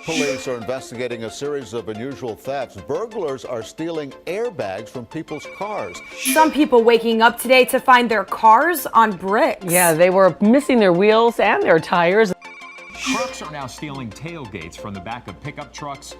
Police are investigating a series of unusual thefts. Burglars are stealing airbags from people's cars. Some people waking up today to find their cars on bricks. Yeah, they were missing their wheels and their tires. Trucks are now stealing tailgates from the back of pickup trucks.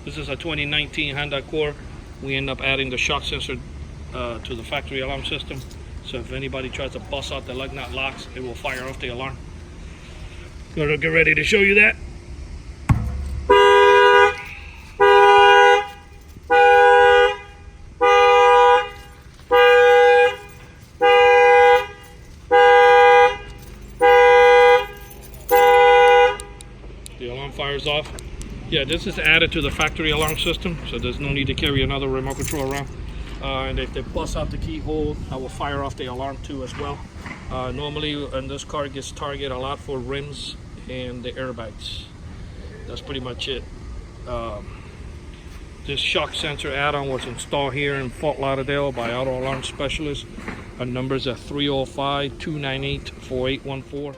This is a 2019 Honda Accord. We end up adding the shock sensor to the factory alarm system. So if anybody tries to bust out the lug nut locks, it will fire off the alarm. Gonna get ready to show you that. The alarm fires off. Yeah, this is added to the factory alarm system, so there's no need to carry another remote control around. And if they bust out the keyhole, I will fire off the alarm too as well. Normally, and this car gets targeted a lot for rims and the airbags. That's pretty much it. This shock sensor add-on was installed here in Fort Lauderdale by Auto Alarm Specialists. Our number is at 305-298-4814.